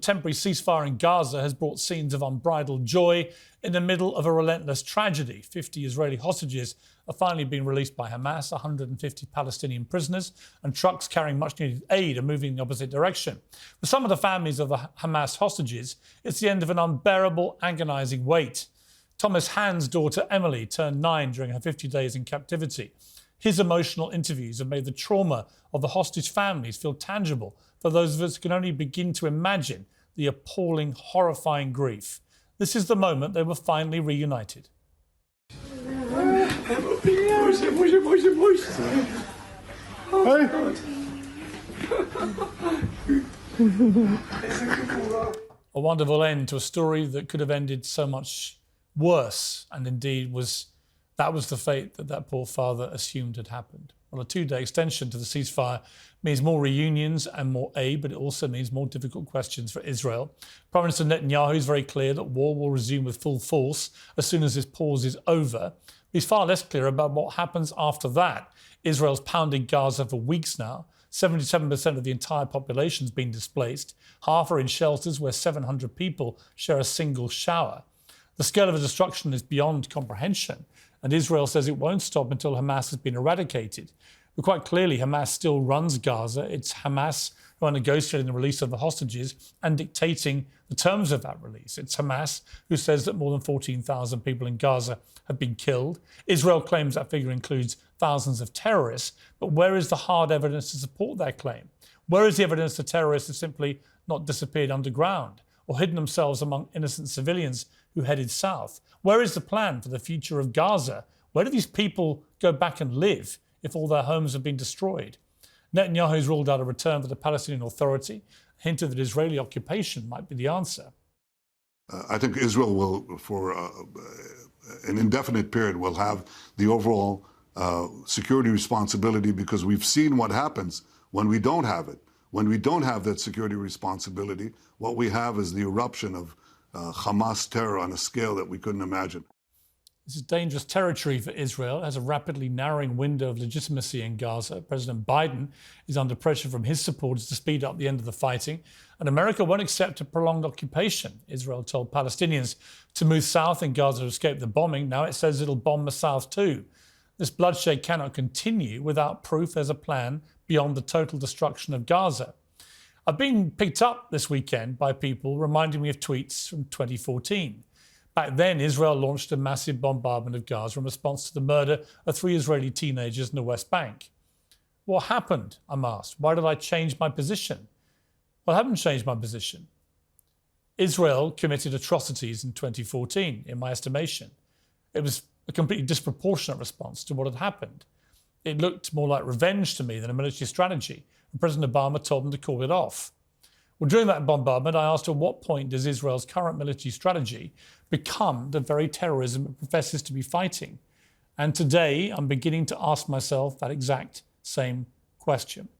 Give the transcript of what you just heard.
Temporary ceasefire in Gaza has brought scenes of unbridled joy in the middle of a relentless tragedy. 50 Israeli hostages are finally being released by Hamas. 150 Palestinian prisoners and trucks carrying much-needed aid are moving in the opposite direction. For some of the families of the Hamas hostages, it's the end of an unbearable, agonising wait. Thomas Hand's daughter Emily turned 9 during her 50 days in captivity. His emotional interviews have made the trauma of the hostage families feel tangible for those of us who can only begin to imagine the appalling, horrifying grief. This is the moment they were finally reunited. A wonderful end to a story that could have ended so much worse, and indeed that was the fate that poor father assumed had happened. Well, a 2-day extension to the ceasefire means more reunions and more aid, but it also means more difficult questions for Israel. Prime Minister Netanyahu is very clear that war will resume with full force as soon as this pause is over. He's far less clear about what happens after that. Israel's pounded Gaza for weeks now. 77% of the entire population has been displaced. Half are in shelters where 700 people share a single shower. The scale of the destruction is beyond comprehension, and Israel says it won't stop until Hamas has been eradicated. But quite clearly, Hamas still runs Gaza. It's Hamas who are negotiating the release of the hostages and dictating the terms of that release. It's Hamas who says that more than 14,000 people in Gaza have been killed. Israel claims that figure includes thousands of terrorists, but where is the hard evidence to support that claim? Where is the evidence that terrorists have simply not disappeared underground or hidden themselves among innocent civilians who headed south? Where is the plan for the future of Gaza? Where do these people go back and live if all their homes have been destroyed? Netanyahu has ruled out a return for the Palestinian Authority, hinted that Israeli occupation might be the answer. I think Israel will, for an indefinite period, will have the overall security responsibility, because we've seen what happens when we don't have it. When we don't have that security responsibility, what we have is the eruption of Hamas terror on a scale that we couldn't imagine. This is dangerous territory for Israel. It has a rapidly narrowing window of legitimacy in Gaza. President Biden is under pressure from his supporters to speed up the end of the fighting, and America won't accept a prolonged occupation. Israel told Palestinians to move south in Gaza to escape the bombing. Now it says it'll bomb the south too. This bloodshed cannot continue without proof there's a plan beyond the total destruction of Gaza. I've been picked up this weekend by people reminding me of tweets from 2014. Back then, Israel launched a massive bombardment of Gaza in response to the murder of 3 Israeli teenagers in the West Bank. What happened? I'm asked. Why did I change my position? Well, I haven't changed my position. Israel committed atrocities in 2014, in my estimation. It was a completely disproportionate response to what had happened. It looked more like revenge to me than a military strategy, and President Obama told them to call it off. Well, during that bombardment, I asked at what point does Israel's current military strategy become the very terrorism it professes to be fighting? And today, I'm beginning to ask myself that exact same question.